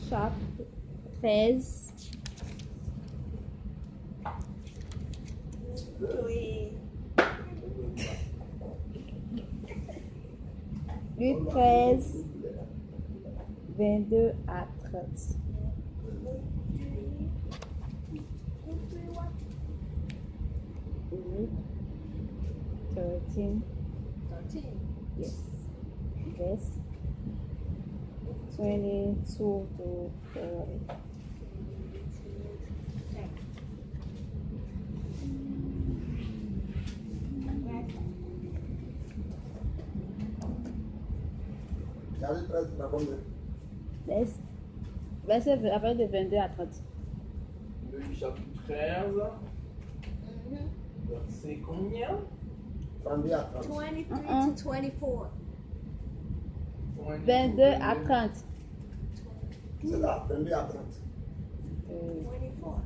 chapitre 13. Oui. Luc 13, 22 à 30. Luke 13, 13. yes, verse 22 to 30. Chapitre 13, c'est combien? Yes. Verset à partir de 22 à 30. Luc chapitre 13, verset combien? 32 à 30. 23 to 24. 22 à 30. C'est là, 22 à 30. 24.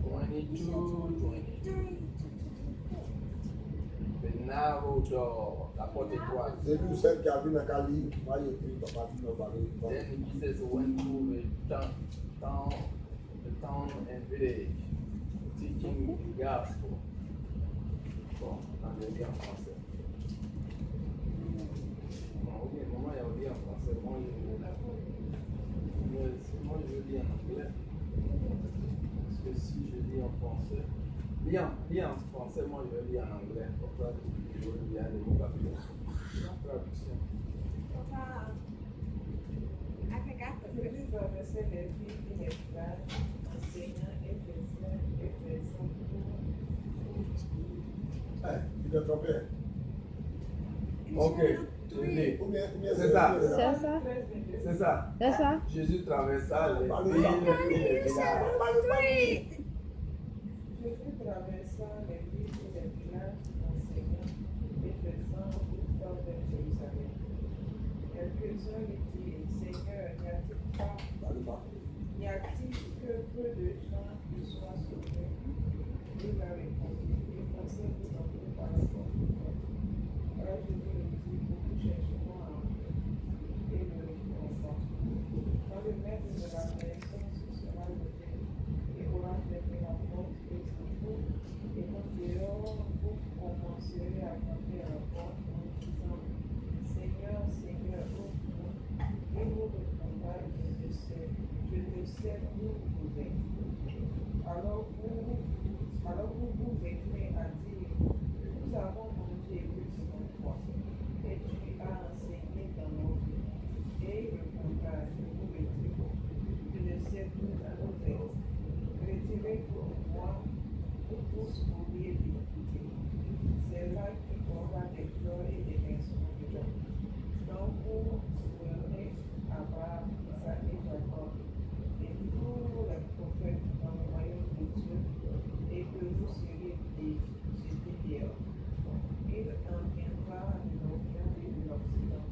22, 20. 3 The narrow door, la porte étroite. C'est lui celle qui a vu dans Cali, va y écrire, papa, tu m'as parlé. Then Jesus went through the town and village, teaching the gospel. Bon, on va dire en français. Bon, ok, maman, il va dire en français. Moi, je lis en anglais. Parce que si je lis en français, lis en français, moi, je vais lire en anglais. Pourquoi je veux lire les vocabulaires? Traduction. I forgot the verse. Tu t'es trompé. Ok, je lis. Combien C'est ça. C'est ça? C'est ça. C'est ça? Jésus traversa les villes et les villages. Jésus traversa les villes et les villages, enseignant et faisant l'histoire de Jérusalem. Quelques-uns lui dirent, Seigneur, n'y a-t-il que peu de gens qui soient sauvés? Il a répondu, les Français vous en prie par rapport à toi. Alors Jésus lui dit, beaucoup chercheront à entrer et ne le trouveront pas. Quand le maître de la maison se sera levé et aura fermé la porte et s'en et quand dehors, vous commencerez à frapper à la porte en disant, Seigneur, Seigneur, ouvre-nous. Et vous répondra, je te sais d'où vous êtes. Alors vous vous mettrez à dire, nous avons mangé et bu selon toi, et tu as enseigné dans nos vies. Et il répondra, je vous le dis, je ne sais d'où vous êtes. Retirez-vous de moi, vous tous pourriez l'iniquité. C'est là qu'il y aura des pleurs et des pincements de dents. Donc vous serez Abraham, Isaac et Jacob, et tous les prophètes dans le royaume de Dieu, et que vous seriez jetés dehors. Il en viendra de l'Orient et de l'Occident,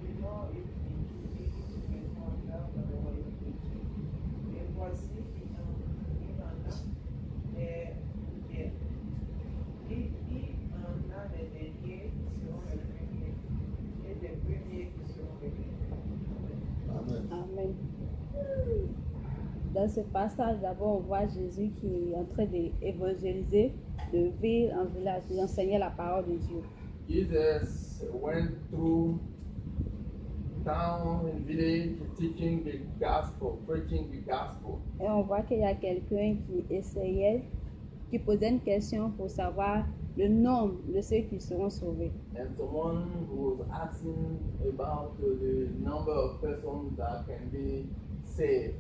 du nord et du midi, et ils se mettront en garde dans le royaume de Dieu. Et voici, il en a des derniers qui seront les premiers, et des premiers qui seront les derniers. Amen. Amen. Dans ce passage, d'abord, on voit Jésus qui est en train d'évangéliser de ville en village, d'enseigner la parole de Dieu. Jesus went through town and village teaching the gospel, preaching the gospel. Et on voit qu'il y a quelqu'un qui posait une question pour savoir le nombre de ceux qui seront sauvés. And someone was asking about the number of persons that can be saved.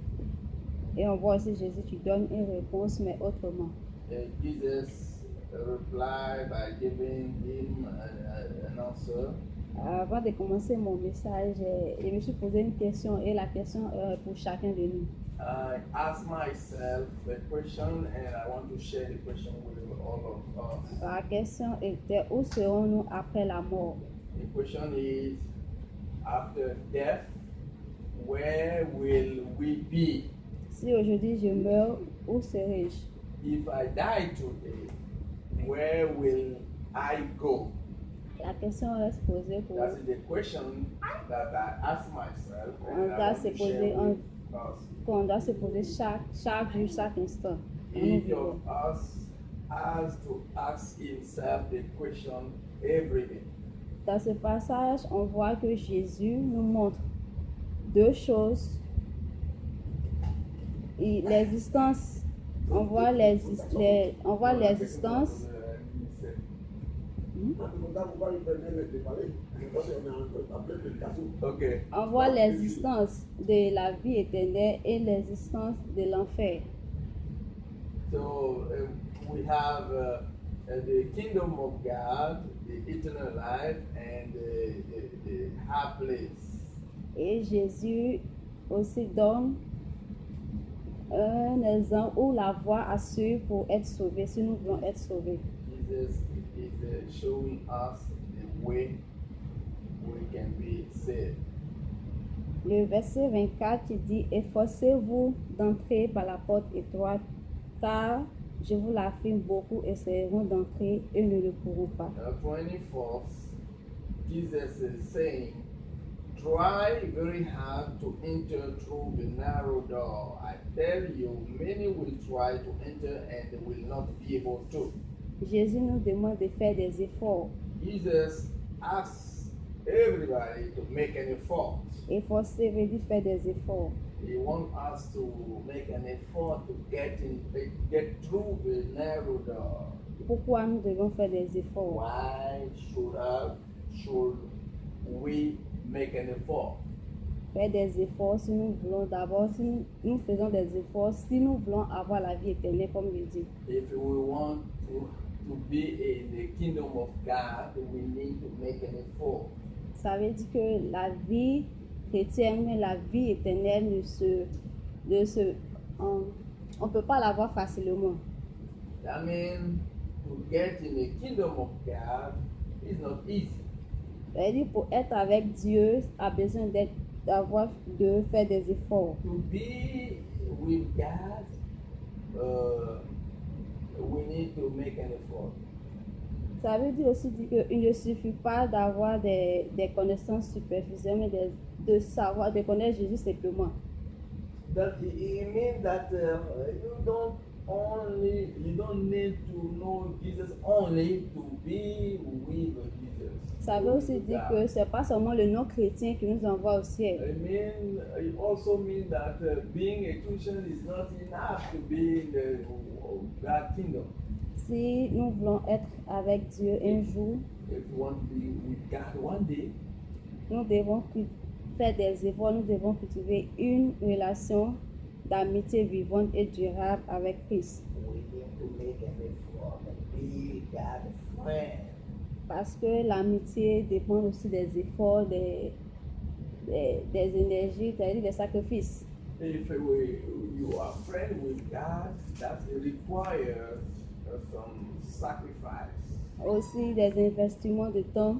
Et on voit aussi Jésus qui donne une réponse, mais autrement. And Jesus replied by giving him an answer. Avant de commencer mon message, je me suis posé une question et la question est pour chacun de nous. I asked myself a question and I want to share the question with all of us. La question était où serons-nous après la mort? The question is, after death, where will we be? Si aujourd'hui je meurs, où serai-je? If I die today, where will I go? La question reste posée pour That's the question that I ask myself and I doit want se to poser share en- with us. qu'on doit se poser chaque jour, chaque instant. Nous Each vivons. of us has to ask himself the question every day. Dans ce passage, on voit que Jésus nous montre deux choses. L'existence, on voit l'existence. Okay. On voit l'existence de la vie éternelle et l'existence de l'enfer. So we have the kingdom of God, the eternal life, and the high place. Et Jésus aussi donne un exemple ou la voie à suivre pour être sauvé, si nous voulons être sauvés. Jesus is showing us the way we can be saved. Le verset 24 il dit: efforcez-vous d'entrer par la porte étroite, car je vous l'affirme, beaucoup essaieront d'entrer et ne le pourront pas. 24th, Jesus is saying, try very hard to enter through the narrow door. I tell you, many will try to enter and they will not be able to. Jésus nous demande de faire des efforts. Jesus asks everybody to make an effort. Efforcer veut dire faire des efforts. He wants us to make an effort to get through the narrow door. Pourquoi nous devons faire des efforts? Why should we make an effort? Faire des efforts si nous voulons d'abord, si nous faisons des efforts, si nous voulons avoir la vie éternelle, comme il dit. If we want to be in the kingdom of God, we need to make an effort. Ça veut dire que la vie chrétienne, la vie éternelle on ne peut pas l'avoir facilement. That means to get in the kingdom of God is not easy. Ça veut dire pour être avec Dieu, a besoin de faire des efforts. To be with God, we need to make an effort. Ça veut dire aussi qu'il ne suffit pas d'avoir des connaissances superficielles, mais de connaître Jésus simplement. That it means that you don't need to know Jesus only to be with Jesus. Ça veut aussi dire que ce n'est pas seulement le nom chrétien qui nous envoie au ciel. It also means that being a Christian is not enough to be in the God kingdom. Si nous voulons être avec Dieu un jour, If you want to be with God one day, nous devons faire des efforts, nous devons cultiver une relation d'amitié vivante et durable avec Christ. we need to make an effort and be God's friend. Parce que l'amitié dépend aussi des efforts, des énergies, c'est-à-dire des sacrifices. If you are friend with God, that requires some sacrifice. Aussi des investissements de temps.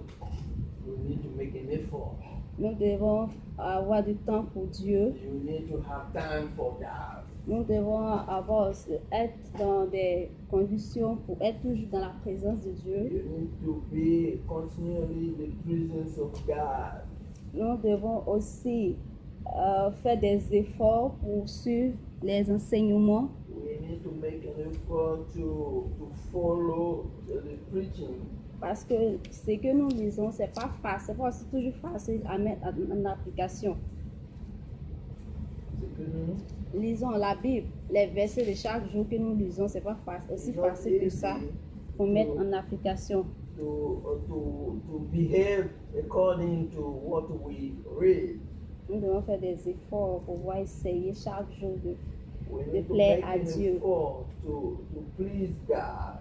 You need to make an effort. Nous devons avoir du temps pour Dieu. You need to have time for that. Nous devons être dans des conditions pour être toujours dans la présence de Dieu. You need to be continually in the presence of God. Nous devons aussi faire des efforts pour suivre les enseignements. We need to make an effort to follow the preaching. Parce que ce que nous lisons, c'est pas facile, c'est pas aussi toujours facile à mettre en application. C'est que nous Lisons la Bible, les versets de chaque jour que nous lisons, c'est pas aussi facile que ça pour mettre en application. to behave according to what we read. Nous devons faire des efforts pour pouvoir essayer chaque jour We de need to plaire make à an Dieu. effort to please God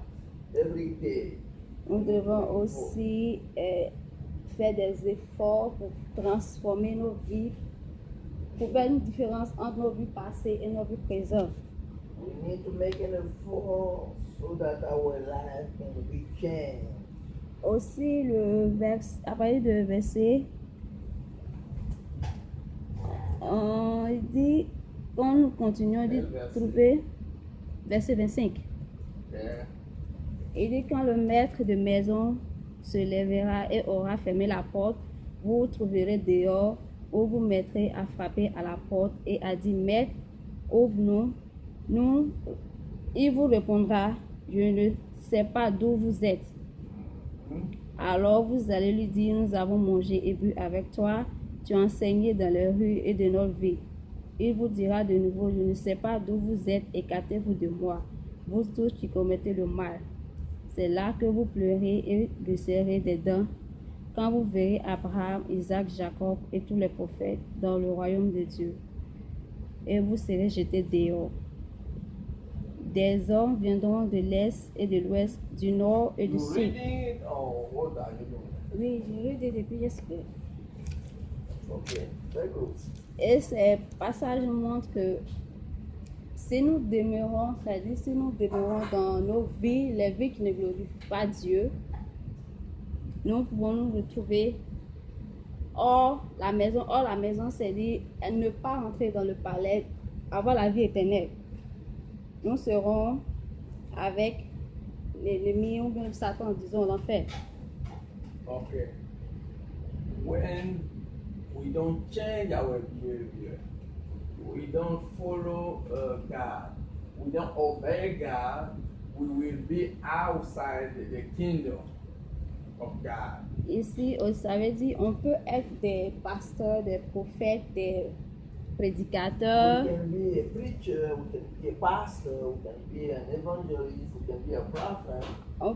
every day. Nous devons aussi faire des efforts pour transformer nos vies, pour faire une différence entre nos vies passées et nos vies présentes. We need to make an effort so that our life can be changed. Aussi, à partir de verset, il dit, quand nous continuons de trouver, verset 25, Yeah. il dit quand le maître de maison se lèvera et aura fermé la porte, vous vous trouverez dehors, où vous mettrez à frapper à la porte et à dire, Maître, ouvre-nous. Il vous répondra, je ne sais pas d'où vous êtes. Alors vous allez lui dire, nous avons mangé et bu avec toi, tu as enseigné dans les rues et de notre vie. Il vous dira de nouveau, je ne sais pas d'où vous êtes, écartez-vous de moi, vous tous qui commettez le mal. C'est là que vous pleurez et glisserez des dents, quand vous verrez Abraham, Isaac, Jacob et tous les prophètes dans le royaume de Dieu. Et vous serez jetés dehors. Des hommes viendront de l'est et de l'ouest, du nord et du You sud. reading it or what are you doing? Oui, j'ai lu depuis yesterday. Okay, very good. Et ces passages montrent que si nous demeurons, c'est-à-dire si nous demeurons dans nos vies, les vies qui ne glorifient pas Dieu, nous pouvons nous retrouver hors la maison. Hors la maison, c'est-à-dire ne pas rentrer dans le palais, avoir la vie éternelle. Nous serons avec l'ennemi ou bien Satan, disons, l'enfer. Okay. When we don't change our behavior, we don't follow God, we don't obey God, we will be outside the kingdom of God. Ici, ça veut dire on peut être des pasteurs, des prophètes, des prédicateurs. We can be a preacher, we can be a pastor, we can be an evangelist, we can be a prophet. On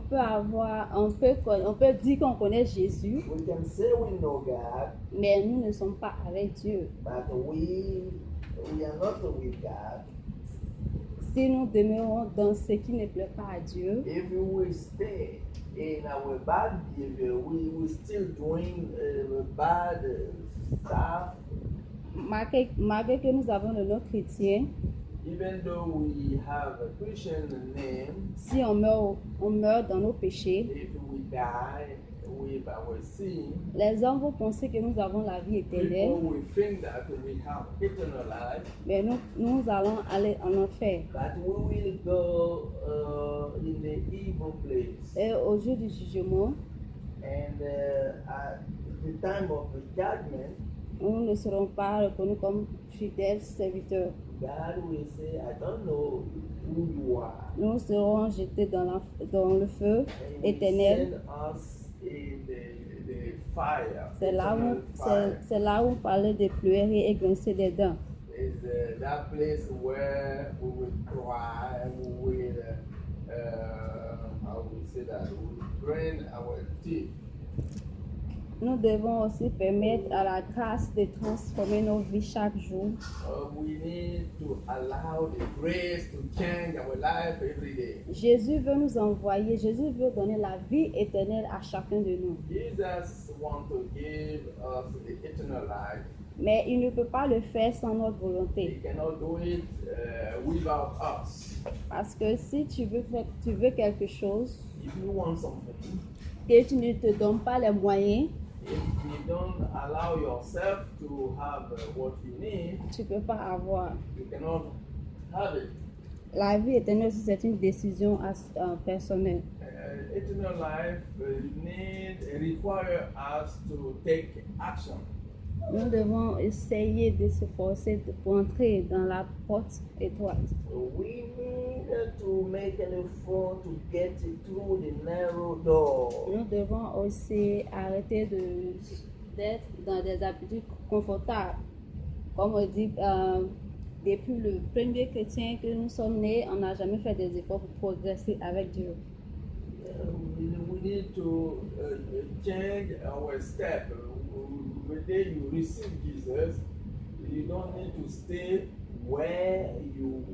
peut dire qu'on connaît Jésus, We can say we know God, mais nous ne sommes pas avec Dieu. but we are not with God. Si nous demeurons dans ce qui ne plaît pas à Dieu, If we will stay in our bad behavior, we will still doing bad stuff. malgré que nous avons le nom chrétien, Even though we have a Christian name, si on meurt dans nos péchés, if we die with our sin, les hommes vont penser que nous avons la vie people éternelle, will think that we have eternal life, mais nous allons aller en enfer. But we will go in the evil place. Et au jour du jugement, And at the time of the judgment, nous ne serons pas reconnus comme fidèles serviteurs. God will say, I don't know who you are. Nous serons jetés dans le feu And he éternel. send us in the fire. C'est là eternal où fire. c'est là où on parlait de pleurer et grincer des dents. Is that place where we will cry, we will, how we say that, we will grind our teeth. Nous devons aussi permettre à la grâce de transformer nos vies chaque jour. We need to allow the grace to change our life every day. Jésus veut nous envoyer, Jésus veut donner la vie éternelle à chacun de nous. Jesus wants to give us the eternal life. Mais il ne peut pas le faire sans notre He volonté. cannot do it without us. Parce que si tu veux quelque chose If you want something, et tu ne te donnes pas les moyens, if you don't allow yourself to have what you need, tu ne peux pas avoir. you cannot have it. La vie éternelle aussi, c'est une décision personnelle. Eternal life require us to take action. Nous devons essayer de se forcer pour entrer dans la porte étroite. we need to make an effort to get through the narrow door. Nous devons aussi arrêter d'être dans des habitudes confortables. Comme on dit, depuis le premier chrétien que nous sommes nés, on n'a jamais fait des efforts pour progresser avec Dieu. We need to change our step. When you receive Jesus, you don't need to stay where you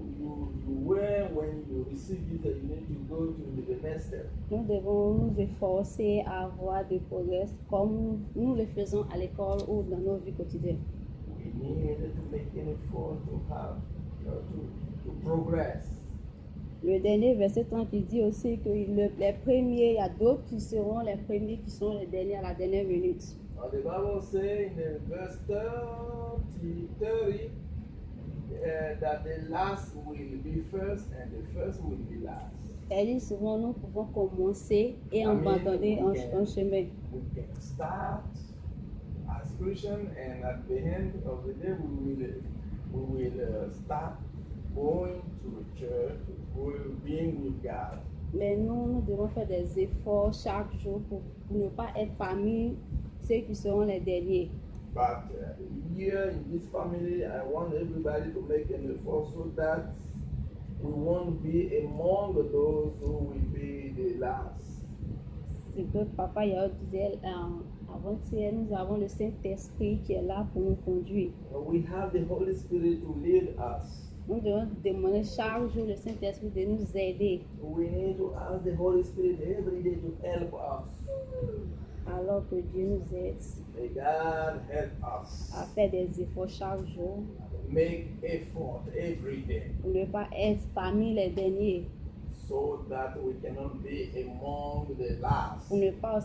were when you receive Jesus. You need to go to the next step. Nous devons nous efforcer à avoir des progrès comme nous le faisons à l'école ou dans nos vies quotidiennes. We need to make an effort to have to progress. Le dernier verset 30 qui dit aussi que les premiers, il y a d'autres qui seront les premiers qui sont les derniers à la dernière minute. The Bible says in the verse 30 that the last will be first and the first will be last. Elle dit souvent, nous pouvons commencer et abandonner un chemin. We can start as Christian, and at the end of the day, we will start going to the church, being with God. Mais nous devons faire des efforts chaque jour pour ne pas être parmi ceux qui seront les derniers. But here in this family, I want everybody to make an effort so that we won't be among those who will be the last. C'est que Papa Yao disait avant-hier, nous avons le Saint-Esprit qui est là pour nous conduire. We have the Holy Spirit to lead us. Nous devons demander chaque jour le Saint-Esprit de nous aider. We need to ask the Holy Spirit every day to help us. Alors que Dieu nous aide May God help us. à faire des efforts chaque jour Make effort every day pour ne pas être parmi les derniers, so that we cannot be among the last. pour ne pas